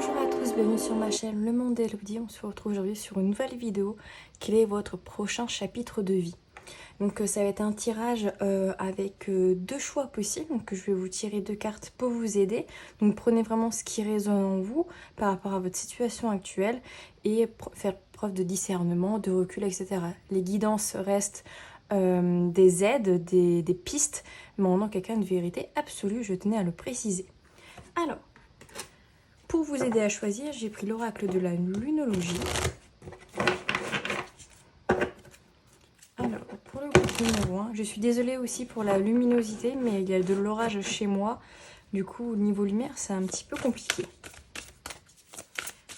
Bonjour à tous, bienvenue sur ma chaîne Le Monde d'Elodie. On se retrouve aujourd'hui sur une nouvelle vidéo. Quel est votre prochain chapitre de vie? Donc ça va être un tirage avec deux choix possibles. Donc je vais vous tirer deux cartes pour vous aider. Donc prenez vraiment ce qui résonne en vous par rapport à votre situation actuelle et faire preuve de discernement, de recul, etc. Les guidances restent des aides, des pistes, mais en quelqu'un de vérité absolue, je tenais à le préciser. Alors, pour vous aider à choisir, j'ai pris l'oracle de la lunologie. Alors, pour le groupe numéro 1, je suis désolée aussi pour la luminosité, mais il y a de l'orage chez moi. Du coup, au niveau lumière, c'est un petit peu compliqué.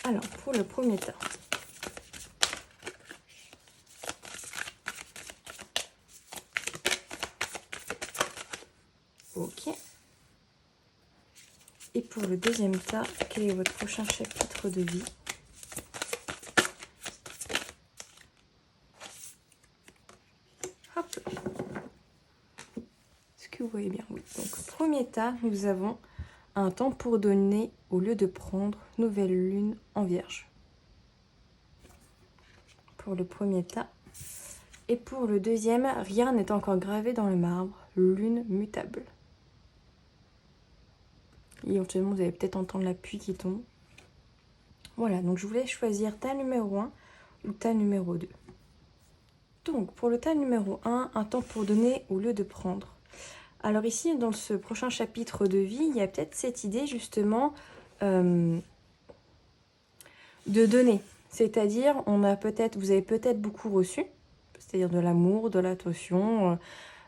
Alors, pour le premier tas. Ok. Et pour le deuxième tas, quel est votre prochain chapitre de vie? Hop. Est-ce que vous voyez bien? Oui. Donc, premier tas, nous avons un temps pour donner au lieu de prendre, nouvelle lune en vierge. Pour le premier tas. Et pour le deuxième, rien n'est encore gravé dans le marbre, lune mutable. Et éventuellement, vous allez peut-être entendre la pluie qui tombe. Voilà, donc je voulais choisir tas numéro 1 ou tas numéro 2. Donc, pour le tas numéro 1, un temps pour donner au lieu de prendre. Alors ici, dans ce prochain chapitre de vie, il y a peut-être cette idée justement de donner. C'est-à-dire, vous avez peut-être beaucoup reçu, c'est-à-dire de l'amour, de l'attention,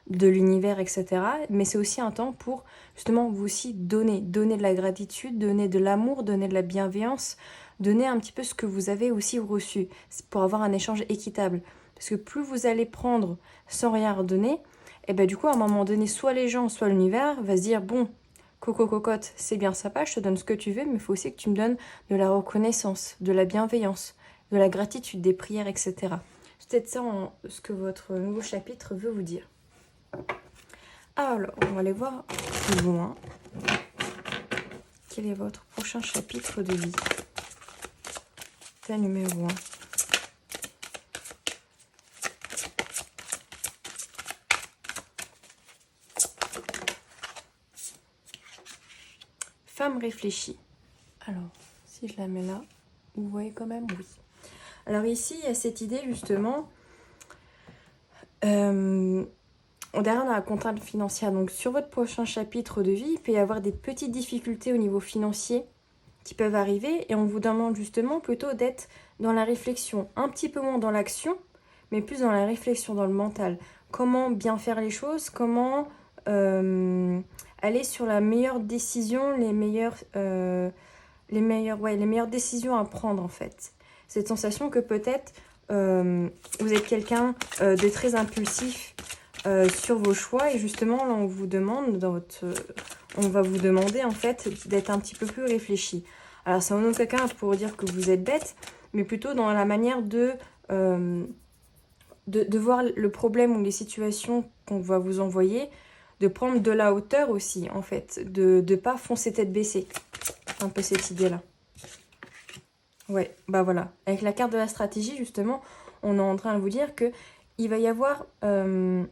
de l'univers, etc. Mais c'est aussi un temps pour justement vous aussi donner de la gratitude, donner de l'amour, donner de la bienveillance, donner un petit peu ce que vous avez aussi reçu, pour avoir un échange équitable. Parce que plus vous allez prendre sans rien redonner, et ben du coup à un moment donné, soit les gens, soit l'univers va se dire bon, coco cocotte, c'est bien sympa, je te donne ce que tu veux, mais il faut aussi que tu me donnes de la reconnaissance, de la bienveillance, de la gratitude, des prières, etc. C'est peut-être ça ce que votre nouveau chapitre veut vous dire. Alors, on va aller voir plus loin. Quel est votre prochain chapitre de vie? Tas numéro 1. Femme réfléchie. Alors, si je la mets là, vous voyez quand même, oui. Alors ici, il y a cette idée justement... derrière, dans la contrainte financière, donc sur votre prochain chapitre de vie, il peut y avoir des petites difficultés au niveau financier qui peuvent arriver et on vous demande justement plutôt d'être dans la réflexion, un petit peu moins dans l'action, mais plus dans la réflexion, dans le mental. Comment bien faire les choses, comment aller sur la meilleure décision, les meilleures décisions à prendre en fait. Cette sensation que peut-être vous êtes quelqu'un de très impulsif sur vos choix et justement là on vous demande on va vous demander en fait d'être un petit peu plus réfléchi. Alors c'est en aucun cas pour dire que vous êtes bête, mais plutôt dans la manière de voir le problème ou les situations qu'on va vous envoyer, de prendre de la hauteur aussi en fait, de ne pas foncer tête baissée. Un peu cette idée là. Ouais, bah voilà. Avec la carte de la stratégie justement, on est en train de vous dire que il va y avoir une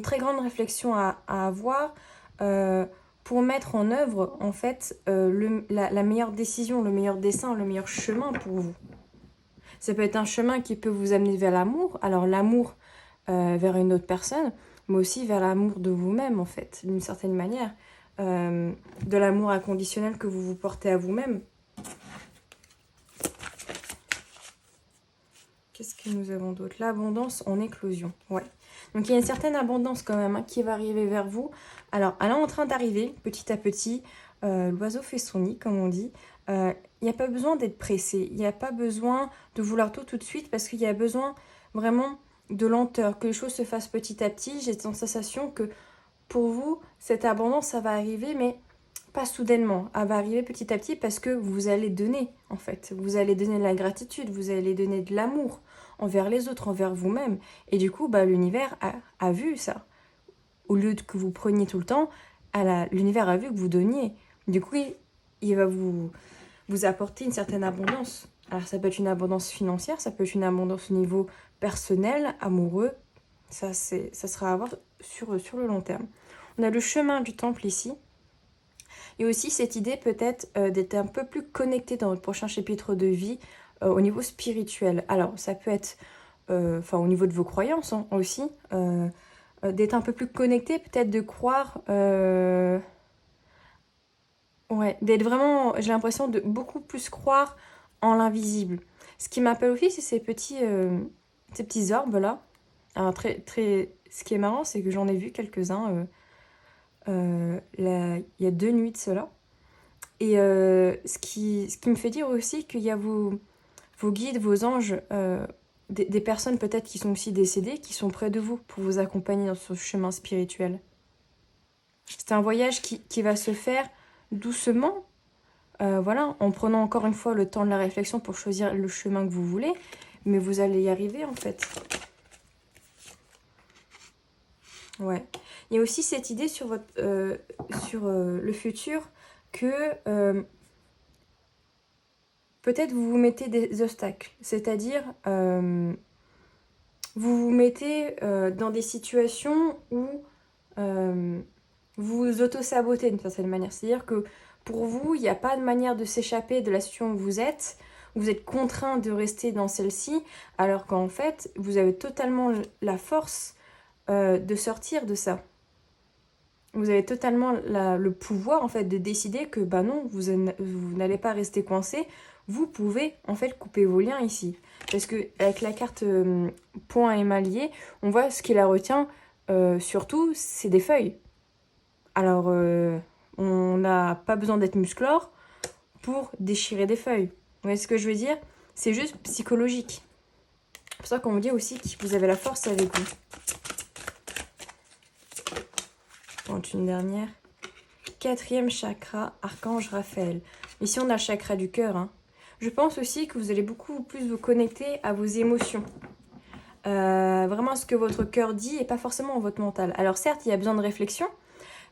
très grande réflexion à avoir pour mettre en œuvre en fait la meilleure décision, le meilleur dessein, le meilleur chemin pour vous. Ça peut être un chemin qui peut vous amener vers l'amour, alors l'amour vers une autre personne, mais aussi vers l'amour de vous-même en fait, d'une certaine manière, de l'amour inconditionnel que vous vous portez à vous-même. Qu'est-ce que nous avons d'autre? L'abondance en éclosion, ouais. Donc il y a une certaine abondance quand même qui va arriver vers vous. Alors elle est en train d'arriver petit à petit. L'oiseau fait son nid comme on dit. Il n'y a pas besoin d'être pressé. Il n'y a pas besoin de vouloir tout de suite parce qu'il y a besoin vraiment de lenteur. Que les choses se fassent petit à petit. J'ai cette sensation que pour vous, cette abondance ça va arriver mais pas soudainement. Elle va arriver petit à petit parce que vous allez donner en fait. Vous allez donner de la gratitude, vous allez donner de l'amour envers les autres, envers vous-même. Et du coup, bah, l'univers a vu ça. Au lieu que vous preniez tout le temps, l'univers a vu que vous donniez. Du coup, il va vous apporter une certaine abondance. Alors ça peut être une abondance financière, ça peut être une abondance au niveau personnel, amoureux. Ça sera à voir sur le long terme. On a le chemin du temple ici. Et aussi cette idée peut-être d'être un peu plus connecté dans votre prochain chapitre de vie au niveau spirituel. Alors ça peut être au niveau de vos croyances hein, aussi, d'être un peu plus connecté, peut-être de croire, ouais, d'être vraiment, j'ai l'impression de beaucoup plus croire en l'invisible. Ce qui m'appelle aussi, c'est ces petits orbes là. Alors, ce qui est marrant, c'est que j'en ai vu quelques-uns il y a 2 nuits de cela. Et ce qui me fait dire aussi qu'il y a vos guides, vos anges, des personnes peut-être qui sont aussi décédées, qui sont près de vous pour vous accompagner dans ce chemin spirituel. C'est un voyage qui va se faire doucement, voilà, en prenant encore une fois le temps de la réflexion pour choisir le chemin que vous voulez, mais vous allez y arriver en fait. Ouais. Il y a aussi cette idée sur le futur que peut-être vous vous mettez des obstacles, c'est-à-dire vous vous mettez dans des situations où vous vous auto-sabotez d'une certaine manière. C'est-à-dire que pour vous, il n'y a pas de manière de s'échapper de la situation où vous êtes contraint de rester dans celle-ci, alors qu'en fait, vous avez totalement la force de sortir de ça. Vous avez totalement le pouvoir en fait de décider que bah non, vous n'allez pas rester coincé. Vous pouvez en fait couper vos liens ici. Parce que avec la carte point émaillé, on voit ce qui la retient surtout, c'est des feuilles. Alors, on n'a pas besoin d'être musclore pour déchirer des feuilles. Vous voyez ce que je veux dire? C'est juste psychologique. C'est pour ça qu'on me dit aussi que vous avez la force avec vous. Bon, une dernière. 4e chakra, Archange Raphaël. Ici, on a le chakra du cœur. Hein. Je pense aussi que vous allez beaucoup plus vous connecter à vos émotions. Vraiment ce que votre cœur dit et pas forcément votre mental. Alors certes, il y a besoin de réflexion,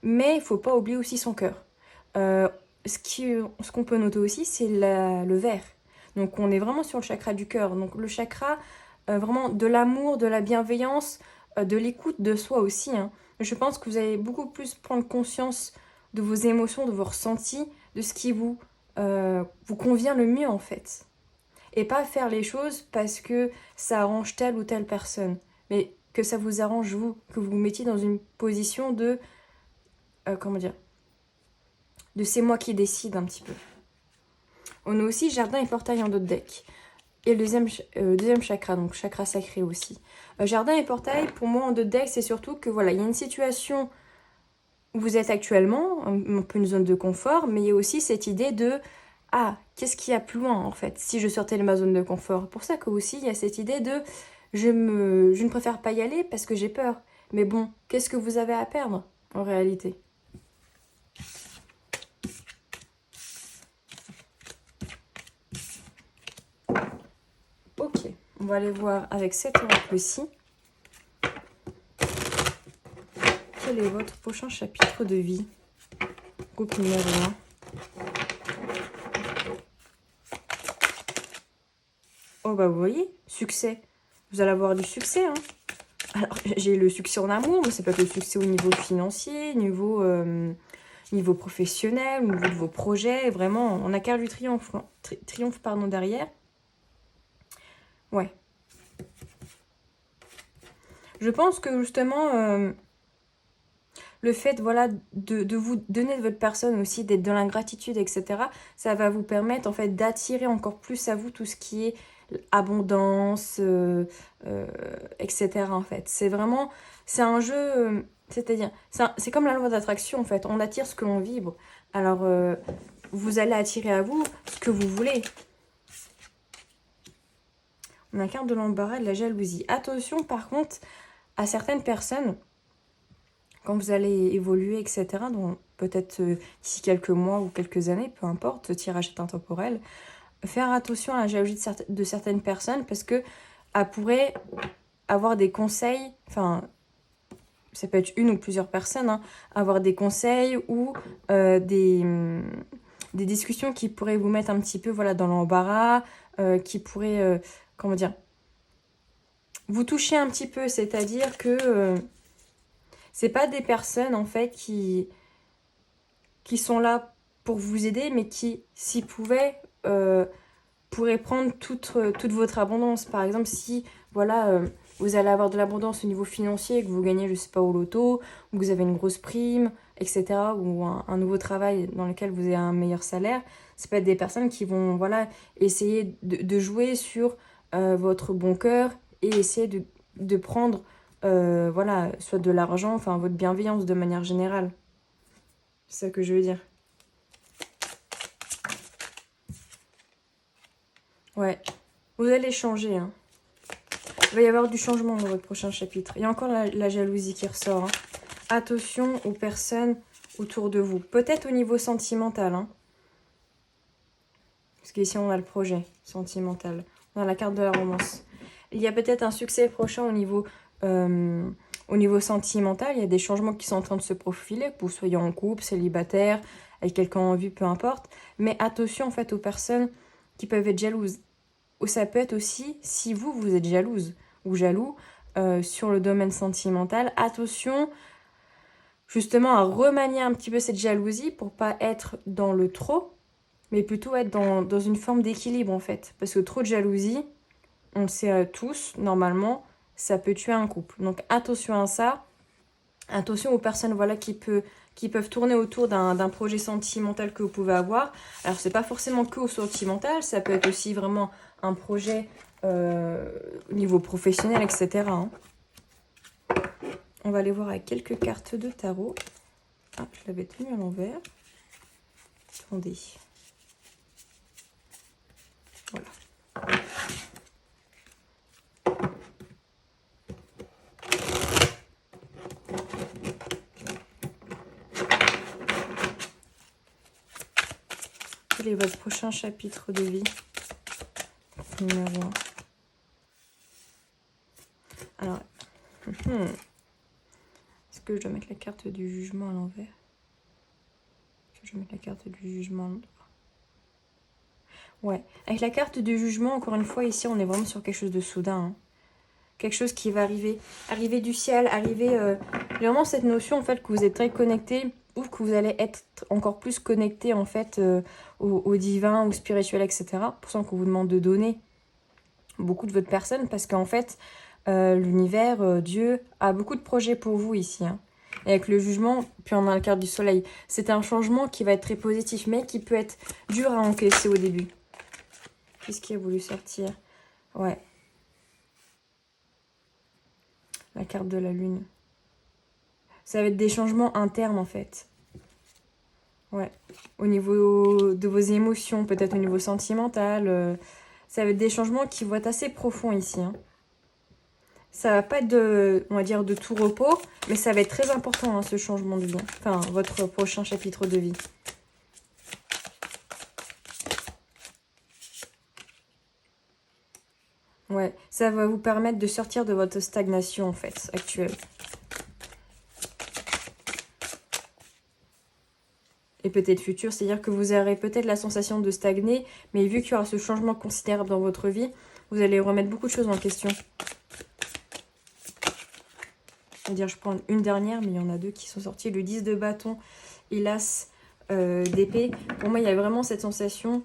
mais il ne faut pas oublier aussi son cœur. Ce qu'on peut noter aussi, c'est le vert. Donc on est vraiment sur le chakra du cœur. Donc le chakra vraiment de l'amour, de la bienveillance, de l'écoute de soi aussi. Hein. Je pense que vous allez beaucoup plus prendre conscience de vos émotions, de vos ressentis, de ce qui vous convient le mieux en fait. Et pas faire les choses parce que ça arrange telle ou telle personne, mais que ça vous arrange vous, que vous vous mettiez dans une position de de c'est moi qui décide un petit peu. On a aussi jardin et portail en d'autres decks. Et le deuxième chakra, donc chakra sacré aussi. Jardin et portail, pour moi en d'autres decks, c'est surtout que voilà, il y a une situation où vous êtes actuellement, un peu une zone de confort, mais il y a aussi cette idée de ah, qu'est-ce qu'il y a plus loin en fait, si je sortais de ma zone de confort. Pour ça que aussi il y a cette idée de je ne préfère pas y aller parce que j'ai peur. Mais bon, qu'est-ce que vous avez à perdre en réalité? Ok, on va aller voir avec cet oracle-ci. Quel est votre prochain chapitre de vie? Groupe numéro 1. Oh bah vous voyez, succès. Vous allez avoir du succès. Hein. Alors j'ai le succès en amour, mais c'est pas que le succès au niveau financier, niveau professionnel, au niveau de vos projets. Vraiment, on a qu'à du triomphe, triomphe derrière. Ouais. Je pense que justement, le fait voilà, de vous donner de votre personne aussi, d'être dans l'ingratitude, etc., ça va vous permettre en fait d'attirer encore plus à vous tout ce qui est abondance, etc. en fait. C'est vraiment, c'est un jeu, c'est-à-dire, c'est comme la loi d'attraction en fait, on attire ce que l'on vibre. Alors, vous allez attirer à vous ce que vous voulez. On incarne de l'embarras et de la jalousie. Attention par contre à certaines personnes, quand vous allez évoluer, etc., donc peut-être d'ici quelques mois ou quelques années, peu importe, ce tirage est intemporel, faire attention à la jalousie de certaines personnes parce que elle pourrait avoir des conseils, enfin, ça peut être une ou plusieurs personnes, hein, avoir des conseils ou des discussions qui pourraient vous mettre un petit peu voilà, dans l'embarras, qui pourraient, comment dire, vous toucher un petit peu. C'est-à-dire que c'est pas des personnes en fait qui sont là pour vous aider, mais qui, s'ils pouvaient, pourraient prendre toute votre abondance. Par exemple, si voilà, vous allez avoir de l'abondance au niveau financier, que vous gagnez, je sais pas, au loto, ou que vous avez une grosse prime, etc., ou un nouveau travail dans lequel vous avez un meilleur salaire, c'est pas des personnes qui vont voilà, essayer de jouer sur votre bon cœur et essayer de prendre voilà, soit de l'argent, enfin votre bienveillance de manière générale. C'est ça que je veux dire. Ouais, vous allez changer, hein. Il va y avoir du changement dans votre prochain chapitre. Il y a encore la jalousie qui ressort, hein. Attention aux personnes autour de vous. Peut-être au niveau sentimental, hein. Parce qu'ici, on a le projet sentimental. On a la carte de la romance. Il y a peut-être un succès prochain au niveau sentimental. Il y a des changements qui sont en train de se profiler, que vous soyez en couple, célibataire, avec quelqu'un en vue, peu importe. Mais attention, en fait, aux personnes qui peuvent être jalouses. Ou ça peut être aussi, si vous êtes jalouse ou jaloux sur le domaine sentimental, attention justement à remanier un petit peu cette jalousie pour pas être dans le trop, mais plutôt être dans une forme d'équilibre en fait. Parce que trop de jalousie, on le sait tous, normalement, ça peut tuer un couple. Donc attention à ça, attention aux personnes voilà, qui peuvent tourner autour d'un projet sentimental que vous pouvez avoir. Alors c'est pas forcément que au sentimental, ça peut être aussi vraiment un projet au niveau professionnel, etc. hein. On va aller voir avec quelques cartes de tarot. Ah, je l'avais tenu à l'envers. Attendez. Voilà. Quel est votre prochain chapitre de vie? Numéro 1. Alors, est-ce que je dois mettre la carte du jugement à l'envers? Est-ce que je dois mettre la carte du jugement à l'endroit? Ouais, avec la carte du jugement, encore une fois, ici, on est vraiment sur quelque chose de soudain. Hein. Quelque chose qui va arriver du ciel, arriver... vraiment cette notion, en fait, que vous êtes très connecté ou que vous allez être encore plus connecté, en fait, au divin, au spirituel, etc. Pour ça qu'on vous demande de donner beaucoup de votre personne, parce qu'en fait, l'univers, Dieu, a beaucoup de projets pour vous ici. Hein. Et avec le jugement, puis on a la carte du soleil. C'est un changement qui va être très positif, mais qui peut être dur à encaisser au début. Qu'est-ce qui a voulu sortir? Ouais. La carte de la lune. Ça va être des changements internes, en fait. Ouais. Au niveau de vos émotions, peut-être au niveau sentimental. Ça va être des changements qui vont être assez profonds ici. Hein. Ça va pas être on va dire, de tout repos, mais ça va être très important, hein, ce changement de vie. Enfin, votre prochain chapitre de vie. Ouais, ça va vous permettre de sortir de votre stagnation, en fait, actuelle. Et peut-être future, c'est-à-dire que vous aurez peut-être la sensation de stagner, mais vu qu'il y aura ce changement considérable dans votre vie, vous allez remettre beaucoup de choses en question. C'est-à-dire, je prends une dernière, mais il y en a deux qui sont sortis. Le 10 de bâton et l'as d'épée. Pour moi, il y a vraiment cette sensation...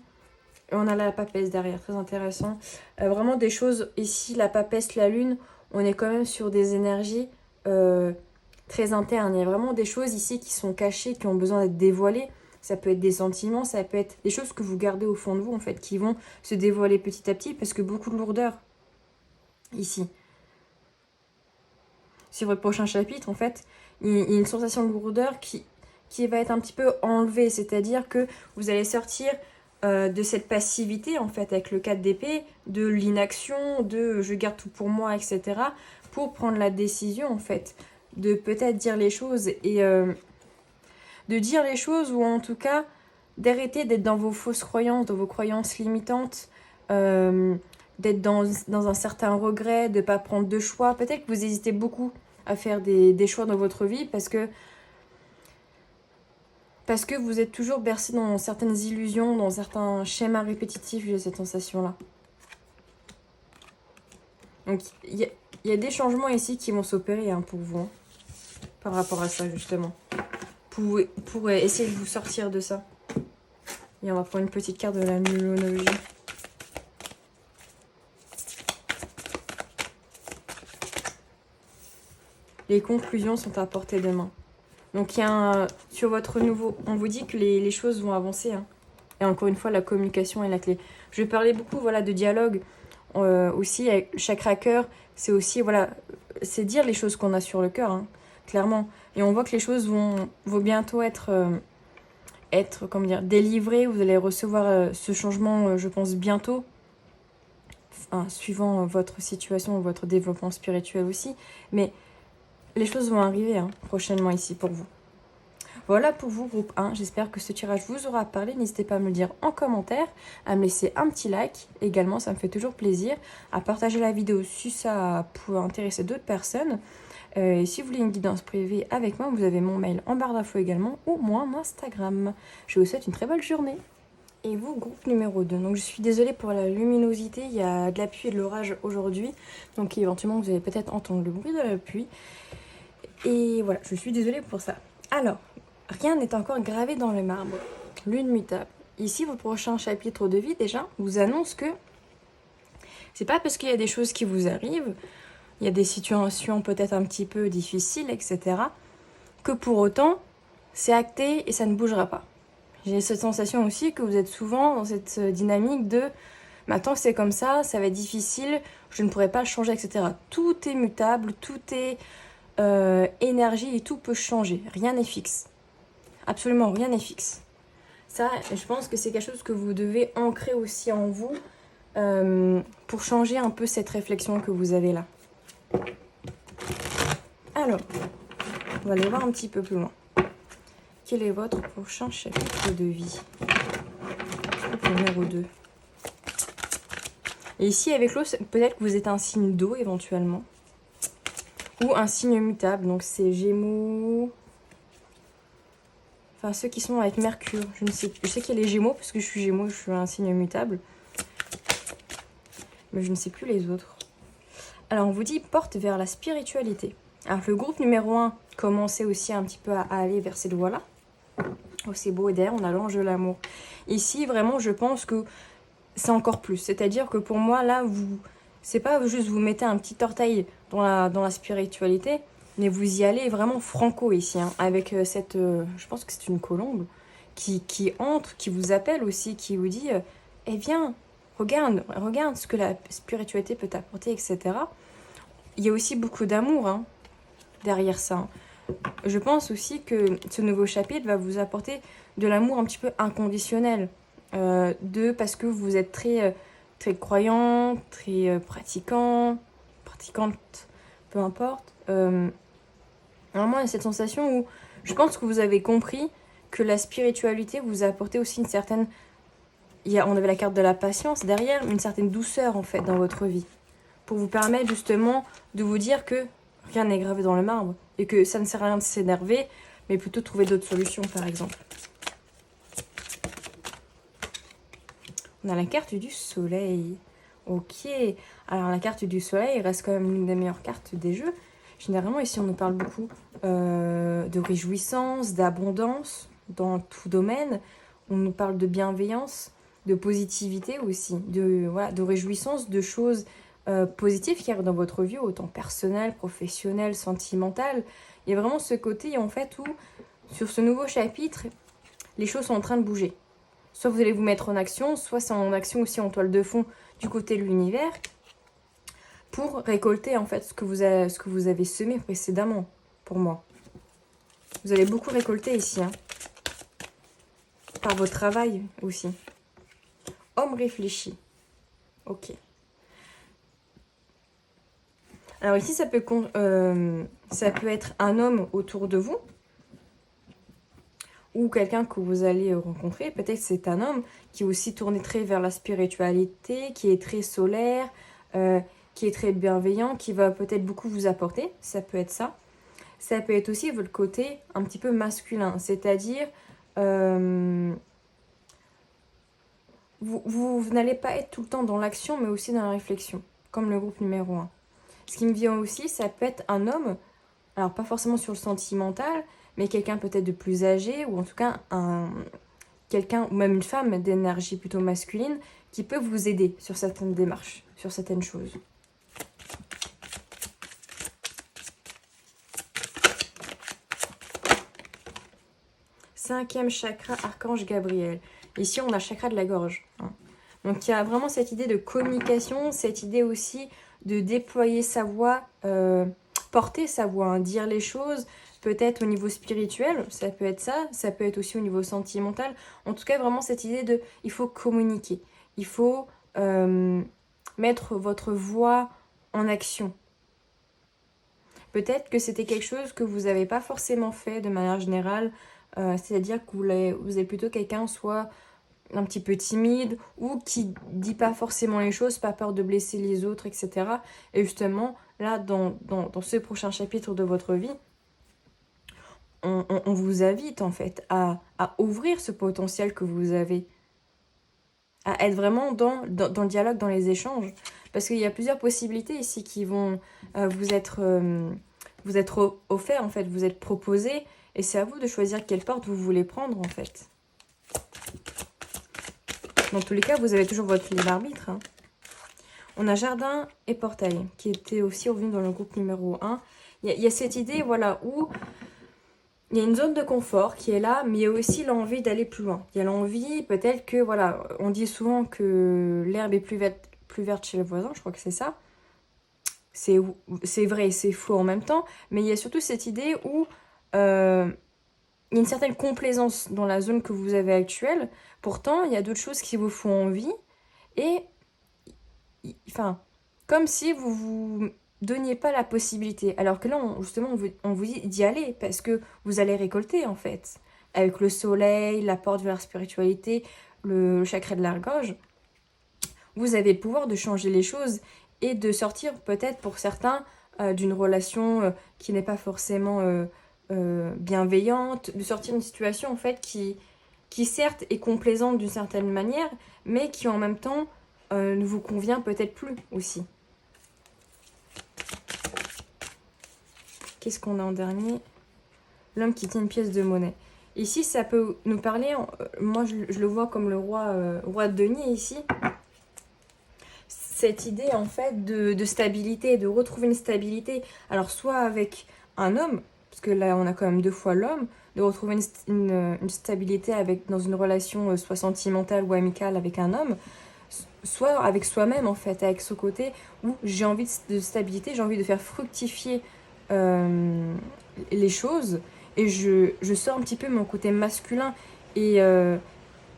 On a la papesse derrière, très intéressant. Vraiment des choses ici, la papesse, la lune, on est quand même sur des énergies très internes. Il y a vraiment des choses ici qui sont cachées, qui ont besoin d'être dévoilées. Ça peut être des sentiments, ça peut être des choses que vous gardez au fond de vous, en fait, qui vont se dévoiler petit à petit, parce que beaucoup de lourdeur ici. Sur votre prochain chapitre, en fait, il y a une sensation de lourdeur qui va être un petit peu enlevée. C'est-à-dire que vous allez sortir... de cette passivité en fait avec le 4 d'épée, de l'inaction, de je garde tout pour moi, etc. pour prendre la décision en fait de peut-être dire les choses et de dire les choses ou en tout cas d'arrêter d'être dans vos fausses croyances, dans vos croyances limitantes, d'être dans un certain regret, de ne pas prendre de choix. Peut-être que vous hésitez beaucoup à faire des choix dans votre vie parce que Parce que vous êtes toujours bercé dans certaines illusions, dans certains schémas répétitifs, j'ai cette sensation-là. Donc, il y a des changements ici qui vont s'opérer hein, pour vous, hein, par rapport à ça, justement. Pour essayer de vous sortir de ça. Et on va prendre une petite carte de la numérologie. Les conclusions sont à portée de main. Donc, il y a sur votre nouveau... On vous dit que les choses vont avancer. Hein. Et encore une fois, la communication est la clé. Je vais parler beaucoup voilà, de dialogue. Aussi, avec chakra cœur, c'est aussi... voilà, c'est dire les choses qu'on a sur le cœur, hein, clairement. Et on voit que les choses vont bientôt être comment dire, délivrées. Vous allez recevoir ce changement, je pense, bientôt. Enfin, suivant votre situation, votre développement spirituel aussi. Mais les choses vont arriver hein, prochainement ici pour vous. Voilà pour vous, groupe 1. J'espère que ce tirage vous aura parlé. N'hésitez pas à me le dire en commentaire, à me laisser un petit like. Également, ça me fait toujours plaisir. À partager la vidéo si ça peut intéresser d'autres personnes. Et si vous voulez une guidance privée avec moi, vous avez mon mail en barre d'infos également ou mon Instagram. Je vous souhaite une très belle journée. Et vous, groupe numéro 2. Donc je suis désolée pour la luminosité, il y a de la pluie et de l'orage aujourd'hui. Donc éventuellement vous allez peut-être entendre le bruit de la pluie. Et voilà, je suis désolée pour ça. Alors, rien n'est encore gravé dans le marbre. Lune mutable. Ici, votre prochain chapitre de vie déjà vous annonce que c'est pas parce qu'il y a des choses qui vous arrivent, il y a des situations peut-être un petit peu difficiles, etc., que pour autant, c'est acté et ça ne bougera pas. J'ai cette sensation aussi que vous êtes souvent dans cette dynamique de « maintenant que c'est comme ça va être difficile, je ne pourrai pas le changer, etc. » Tout est mutable, tout est énergie et tout peut changer. Rien n'est fixe. Absolument rien n'est fixe. Ça, je pense que c'est quelque chose que vous devez ancrer aussi en vous pour changer un peu cette réflexion que vous avez là. Alors, on va aller voir un petit peu plus loin. Quel est votre prochain chapitre de vie? Numéro 2. Et ici, avec l'eau, peut-être que vous êtes un signe d'eau éventuellement. Ou un signe mutable. Donc, c'est Gémeaux. Enfin, ceux qui sont avec Mercure. Je sais qu'il y a les Gémeaux, parce que je suis Gémeaux, je suis un signe mutable. Mais je ne sais plus les autres. Alors, on vous dit porte vers la spiritualité. Alors, le groupe numéro 1 commençait aussi un petit peu à aller vers cette voie-là. Oh, c'est beau, et derrière, on a l'ange de l'amour. Ici, vraiment, je pense que c'est encore plus. C'est-à-dire que pour moi, là, c'est pas juste vous mettez un petit orteil dans la spiritualité, mais vous y allez vraiment franco ici, hein, avec cette... je pense que c'est une colombe qui entre, qui vous appelle aussi, qui vous dit « Eh viens, regarde ce que la spiritualité peut t'apporter, etc. » Il y a aussi beaucoup d'amour hein, derrière ça. Je pense aussi que ce nouveau chapitre va vous apporter de l'amour un petit peu inconditionnel. Parce que vous êtes très, très croyant, très pratiquante, peu importe. Vraiment, il y a cette sensation où je pense que vous avez compris que la spiritualité vous a apporté aussi une certaine... on avait la carte de la patience derrière, une certaine douceur en fait dans votre vie. Pour vous permettre justement de vous dire que rien n'est gravé dans le marbre et que ça ne sert à rien de s'énerver, mais plutôt trouver d'autres solutions par exemple. On a la carte du soleil. Ok. Alors la carte du soleil reste quand même l'une des meilleures cartes des jeux. Généralement ici on nous parle beaucoup de réjouissance, d'abondance dans tout domaine. On nous parle de bienveillance, de positivité aussi, de réjouissance, de choses positives qui arrivent dans votre vie, autant personnelle, professionnelle, sentimentale. Il y a vraiment ce côté en fait où sur ce nouveau chapitre, les choses sont en train de bouger. Soit vous allez vous mettre en action, soit c'est en action aussi en toile de fond du côté de l'univers pour récolter en fait ce que vous avez semé précédemment pour moi. Vous allez beaucoup récolter ici, hein, par votre travail aussi. Homme réfléchi. Ok. Alors ici, ça peut être un homme autour de vous ou quelqu'un que vous allez rencontrer. Peut-être que c'est un homme qui est aussi tourné très vers la spiritualité, qui est très solaire, qui est très bienveillant, qui va peut-être beaucoup vous apporter. Ça peut être ça. Ça peut être aussi votre côté un petit peu masculin, c'est-à-dire Vous n'allez pas être tout le temps dans l'action, mais aussi dans la réflexion, comme le groupe numéro 1. Ce qui me vient aussi, ça peut être un homme, alors pas forcément sur le sentimental, mais quelqu'un peut-être de plus âgé, ou en tout cas quelqu'un, ou même une femme d'énergie plutôt masculine, qui peut vous aider sur certaines démarches, sur certaines choses. Cinquième chakra, Archange Gabriel. Ici, on a le chakra de la gorge. Donc, il y a vraiment cette idée de communication, cette idée aussi de déployer sa voix, porter sa voix, dire les choses, peut-être au niveau spirituel, ça peut être ça peut être aussi au niveau sentimental. En tout cas, vraiment cette idée de, il faut communiquer, il faut mettre votre voix en action. Peut-être que c'était quelque chose que vous n'avez pas forcément fait de manière générale, c'est-à-dire que vous êtes plutôt quelqu'un soit un petit peu timide ou qui dit pas forcément les choses, pas peur de blesser les autres, etc. Et justement, là, dans ce prochain chapitre de votre vie, on vous invite en fait à ouvrir ce potentiel que vous avez, à être vraiment dans le dialogue, dans les échanges. Parce qu'il y a plusieurs possibilités ici qui vont vous être offertes, en fait, vous être proposées. Et c'est à vous de choisir quelle porte vous voulez prendre, en fait. Dans tous les cas, vous avez toujours votre libre arbitre. On a jardin et portail, qui était aussi revenu dans le groupe numéro 1. Il y a cette idée, voilà, où il y a une zone de confort qui est là, mais il y a aussi l'envie d'aller plus loin. Il y a l'envie, peut-être que, voilà, on dit souvent que l'herbe est plus verte chez le voisin, je crois que c'est ça. C'est vrai et c'est faux en même temps, mais il y a surtout cette idée où il y a une certaine complaisance dans la zone que vous avez actuelle. Pourtant, il y a d'autres choses qui vous font envie. Et, enfin, comme si vous vous donniez pas la possibilité. Alors que là, justement, on vous dit d'y aller parce que vous allez récolter, en fait. Avec le soleil, la porte vers la spiritualité, le chakra de la gorge, vous avez le pouvoir de changer les choses et de sortir peut-être pour certains d'une relation qui n'est pas forcément bienveillante, de sortir d'une situation en fait qui certes est complaisante d'une certaine manière, mais qui en même temps ne vous convient peut-être plus aussi. Qu'est-ce qu'on a en dernier? L'homme qui tient une pièce de monnaie. Ici, ça peut nous parler, moi je le vois comme le roi de denier ici. Cette idée en fait de stabilité, de retrouver une stabilité. Alors soit avec un homme, parce que là on a quand même 2 fois l'homme, de retrouver une stabilité dans une relation soit sentimentale ou amicale avec un homme, soit avec soi-même en fait, avec ce côté où j'ai envie de stabilité, j'ai envie de faire fructifier les choses et je sors un petit peu mon côté masculin et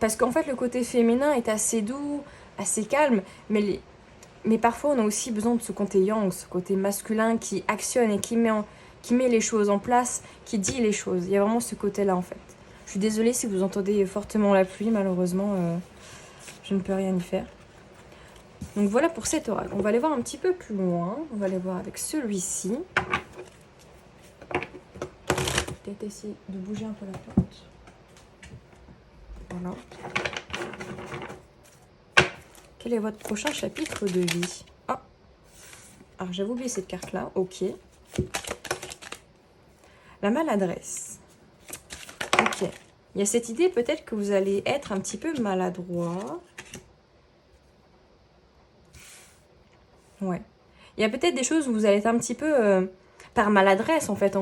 parce qu'en fait le côté féminin est assez doux, assez calme, mais parfois, on a aussi besoin de ce côté yang, ce côté masculin qui actionne et qui met les choses en place, qui dit les choses. Il y a vraiment ce côté-là, en fait. Je suis désolée si vous entendez fortement la pluie, malheureusement, je ne peux rien y faire. Donc voilà pour cet oracle. On va aller voir un petit peu plus loin. On va aller voir avec celui-ci. Peut-être essayer de bouger un peu la plante. Voilà. Quel est votre prochain chapitre de vie? Ah, alors j'avais oublié cette carte-là. Ok. La maladresse. Ok. Il y a cette idée peut-être que vous allez être un petit peu maladroit. Ouais. Il y a peut-être des choses où vous allez être un petit peu par maladresse en fait.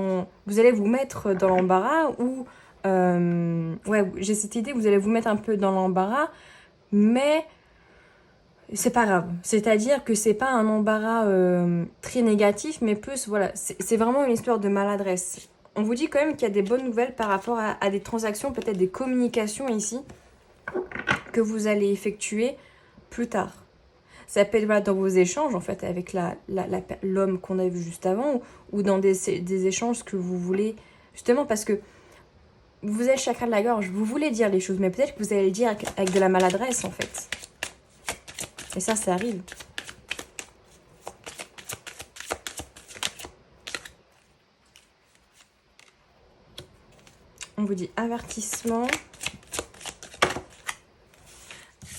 Vous allez vous mettre dans l'embarras ou... ouais, j'ai cette idée, vous allez vous mettre un peu dans l'embarras, mais... c'est pas grave. C'est-à-dire que c'est pas un embarras très négatif, mais plus, voilà, c'est vraiment une histoire de maladresse. On vous dit quand même qu'il y a des bonnes nouvelles par rapport à des transactions, peut-être des communications ici, que vous allez effectuer plus tard. Ça peut être voilà, dans vos échanges, en fait, avec l'homme qu'on a vu juste avant, ou dans des échanges que vous voulez, justement parce que vous avez le chakra de la gorge, vous voulez dire les choses, mais peut-être que vous allez le dire avec de la maladresse, en fait. Et ça arrive. On On vous dit avertissement.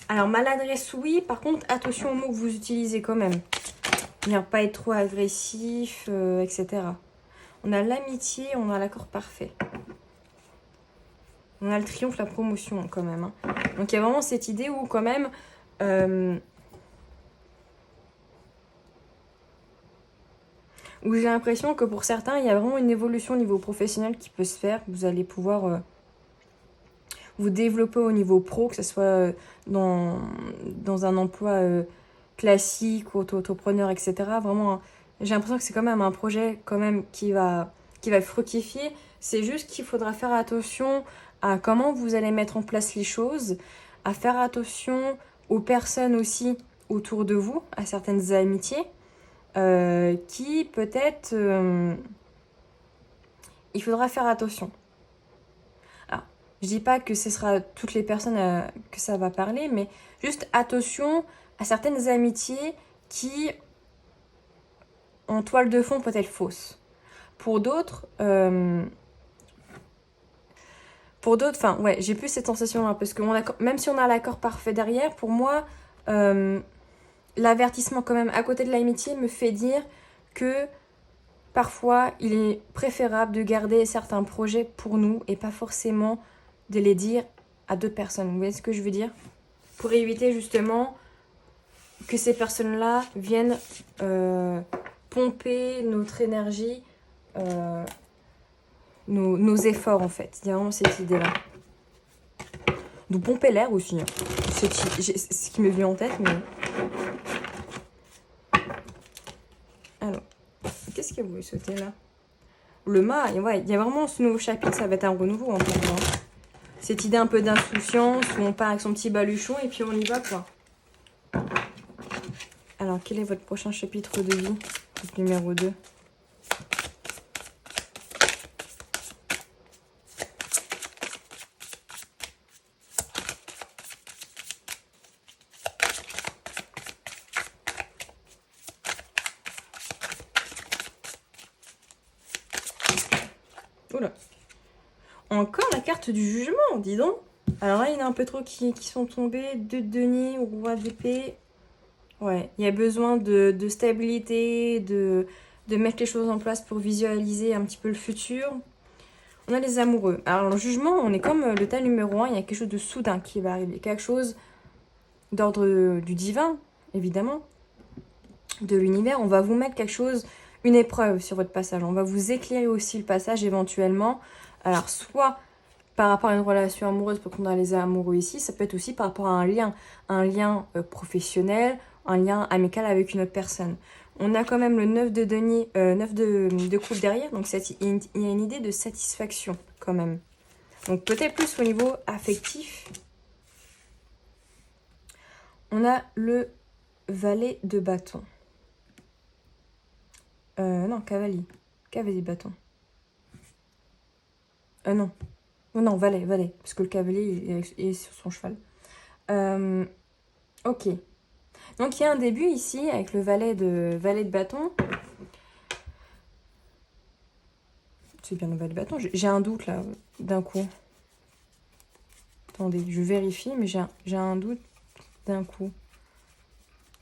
Alors, maladresse, oui. Par contre, attention aux mots que vous utilisez quand même. Ne pas être trop agressif, etc. On a l'amitié, on a l'accord parfait. On a le triomphe, la promotion quand même. Hein. Donc, il y a vraiment cette idée où quand même... où j'ai l'impression que pour certains, il y a vraiment une évolution au niveau professionnel qui peut se faire. Vous allez pouvoir vous développer au niveau pro, que ce soit dans un emploi classique, auto-entrepreneur, etc. Vraiment, j'ai l'impression que c'est quand même un projet quand même qui va fructifier. C'est juste qu'il faudra faire attention à comment vous allez mettre en place les choses, à faire attention aux personnes aussi autour de vous, à certaines amitiés, qui peut-être il faudra faire attention. Alors, je dis pas que ce sera toutes les personnes que ça va parler, mais juste attention à certaines amitiés qui, en toile de fond, peut-être fausses. Pour d'autres, enfin, ouais, j'ai plus cette sensation-là, parce que même si on a l'accord parfait derrière, pour moi, l'avertissement quand même à côté de l'amitié me fait dire que parfois, il est préférable de garder certains projets pour nous et pas forcément de les dire à d'autres personnes. Vous voyez ce que je veux dire? Pour éviter justement que ces personnes-là viennent pomper notre énergie, nos efforts en fait. Il y a vraiment cette idée-là. Nous pomper l'air aussi. Hein. C'est ce qui m'est venu en tête, mais... Alors, qu'est-ce que vous voulez sauter là? Le mât, ouais, il y a vraiment ce nouveau chapitre, ça va être un renouveau en fait. Hein. Cette idée un peu d'insouciance où on part avec son petit baluchon et puis on y va quoi. Alors, quel est votre prochain chapitre de vie? Le numéro 2. Oula. Encore la carte du jugement, dis donc. Alors là, il y en a un peu trop qui sont tombés. 2 de denier, roi d'épée. Ouais, il y a besoin de stabilité, de mettre les choses en place pour visualiser un petit peu le futur. On a les amoureux. Alors le jugement, on est comme le tas numéro 1, il y a quelque chose de soudain qui va arriver. Quelque chose d'ordre du divin, évidemment, de l'univers. On va vous mettre quelque chose, une épreuve sur votre passage. On va vous éclairer aussi le passage éventuellement. Alors soit par rapport à une relation amoureuse, parce qu'on a les amoureux ici, ça peut être aussi par rapport à un lien professionnel, un lien amical avec une autre personne. On a quand même le 9 de denier, 9 de coupe derrière, donc il y a une idée de satisfaction quand même. Donc peut-être plus au niveau affectif. On a le valet de bâton. Non, cavalier. Cavalier de bâton. Non. Non, valet. Parce que le cavalier est sur son cheval. Ok. Donc il y a un début ici avec le valet de bâton. C'est bien le valet de bâton. J'ai un doute là, d'un coup. Attendez, je vérifie, mais j'ai un doute d'un coup.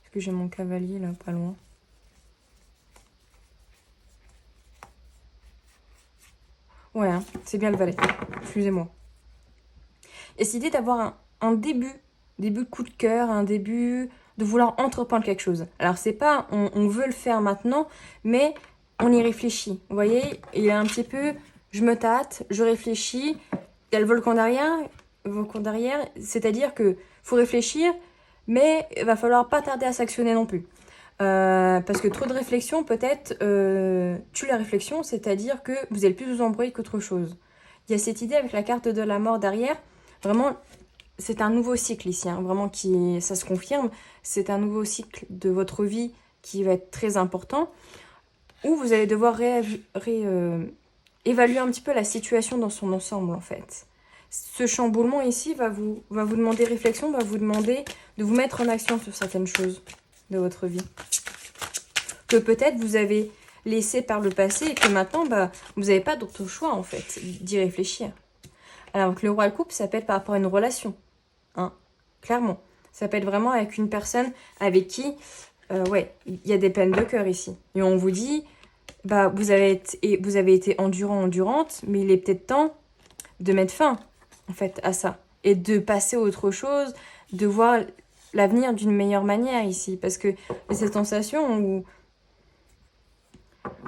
Est-ce que j'ai mon cavalier là, pas loin? Ouais, hein, c'est bien le valet. Excusez-moi. Et c'est l'idée d'avoir un début de coup de cœur, un début de vouloir entreprendre quelque chose. Alors, c'est pas on veut le faire maintenant, mais on y réfléchit. Vous voyez, il y a un petit peu, je me tâte, je réfléchis. Il y a le volcan derrière, c'est-à-dire que faut réfléchir, mais il va falloir pas tarder à s'actionner non plus. Parce que trop de réflexion peut-être tue la réflexion, c'est-à-dire que vous allez plus vous embrouiller qu'autre chose. Il y a cette idée avec la carte de la mort derrière, vraiment c'est un nouveau cycle ici, hein, vraiment ça se confirme, c'est un nouveau cycle de votre vie qui va être très important, où vous allez devoir évaluer un petit peu la situation dans son ensemble en fait. Ce chamboulement ici va vous demander réflexion, va vous demander de vous mettre en action sur certaines choses de votre vie. Que peut-être vous avez laissé par le passé et que maintenant, vous n'avez pas d'autre choix en fait d'y réfléchir. Alors que le roi de coupe, ça peut être par rapport à une relation. Hein, clairement. Ça peut être vraiment avec une personne avec qui, ouais, il y a des peines de cœur ici. Et on vous dit, bah, vous avez été endurante, mais il est peut-être temps de mettre fin, en fait, à ça. Et de passer à autre chose, de voir l'avenir d'une meilleure manière ici. Parce que cette sensation où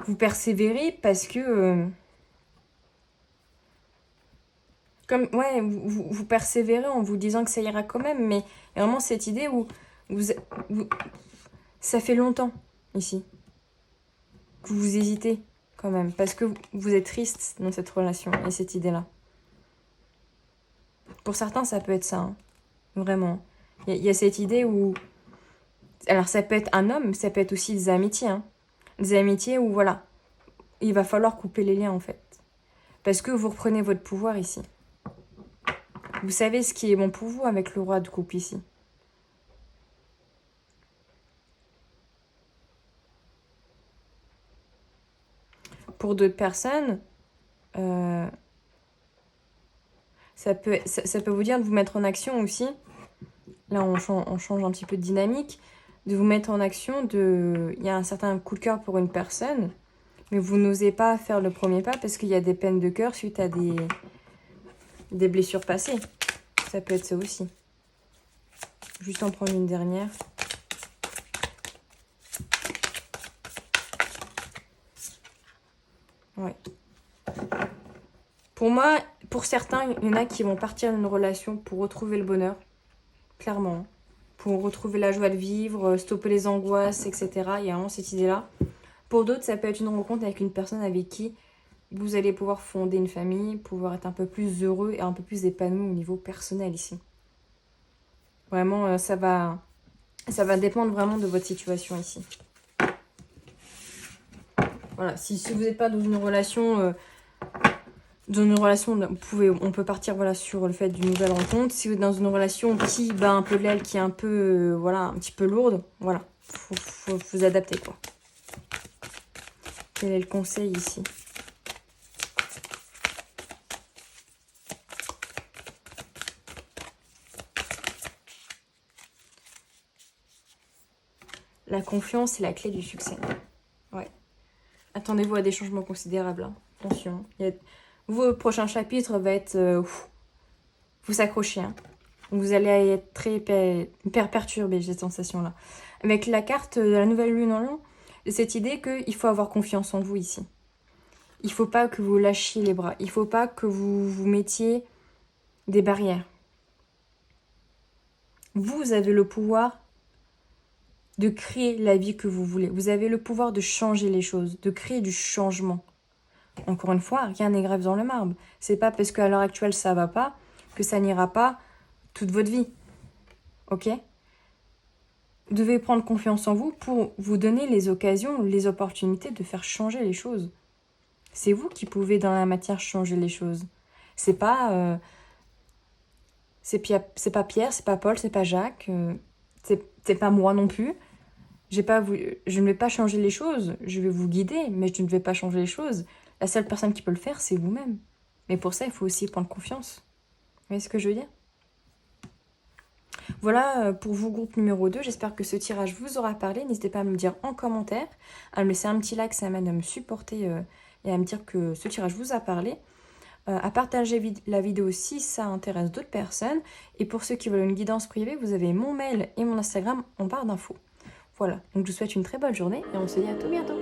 vous persévérez parce que... ouais, vous persévérez en vous disant que ça ira quand même, mais il y a vraiment cette idée où vous- ça fait longtemps, ici, que vous hésitez quand même, parce que vous êtes triste dans cette relation et cette idée-là. Pour certains, ça peut être ça, hein, vraiment. Il y a cette idée où... Alors, ça peut être un homme, ça peut être aussi des amitiés, hein. Des amitiés où, voilà, il va falloir couper les liens, en fait. Parce que vous reprenez votre pouvoir ici. Vous savez ce qui est bon pour vous avec le roi de coupe ici. Pour d'autres personnes, ça peut vous dire de vous mettre en action aussi. Là, on change un petit peu de dynamique. De vous mettre en action. Il y a un certain coup de cœur pour une personne, mais vous n'osez pas faire le premier pas parce qu'il y a des peines de cœur suite à des blessures passées. Ça peut être ça aussi. Juste en prendre une dernière. Ouais. Pour moi, pour certains, il y en a qui vont partir d'une relation pour retrouver le bonheur. Clairement. Pour retrouver la joie de vivre, stopper les angoisses, etc. Il y a vraiment cette idée-là. Pour d'autres, ça peut être une rencontre avec une personne avec qui vous allez pouvoir fonder une famille, pouvoir être un peu plus heureux et un peu plus épanoui au niveau personnel ici. Vraiment, ça va dépendre vraiment de votre situation ici. Voilà, si vous n'êtes pas dans une relation... on peut partir voilà, sur le fait d'une nouvelle rencontre. Si vous êtes dans une relation qui bat un peu de l'aile, qui est un peu, voilà, un petit peu lourde, voilà, faut vous adapter, quoi. Quel est le conseil ici? La confiance est la clé du succès. Ouais. Attendez-vous à des changements considérables. Hein. Attention. Vos prochains chapitres va être... vous accrochez. Hein. Vous allez être très perturbé, j'ai cette sensation-là. Avec la carte de la nouvelle lune en lion, cette idée qu'il faut avoir confiance en vous ici. Il ne faut pas que vous lâchiez les bras. Il ne faut pas que vous vous mettiez des barrières. Vous avez le pouvoir de créer la vie que vous voulez. Vous avez le pouvoir de changer les choses, de créer du changement. Encore une fois, rien n'est gravé dans le marbre. C'est pas parce qu'à l'heure actuelle ça va pas que ça n'ira pas toute votre vie. Ok ? Vous devez prendre confiance en vous pour vous donner les occasions, les opportunités de faire changer les choses. C'est vous qui pouvez dans la matière changer les choses. C'est pas pas Pierre, c'est pas Paul, c'est pas Jacques, c'est pas moi non plus. Je ne vais pas changer les choses, je vais vous guider, mais je ne vais pas changer les choses. La seule personne qui peut le faire, c'est vous-même. Mais pour ça, il faut aussi prendre confiance. Vous voyez ce que je veux dire? Voilà pour vous, groupe numéro 2. J'espère que ce tirage vous aura parlé. N'hésitez pas à me le dire en commentaire, à me laisser un petit like, ça m'aide à me supporter et à me dire que ce tirage vous a parlé. À partager la vidéo si ça intéresse d'autres personnes. Et pour ceux qui veulent une guidance privée, vous avez mon mail et mon Instagram en barre d'infos. Voilà, donc je vous souhaite une très bonne journée et on se dit à tout bientôt.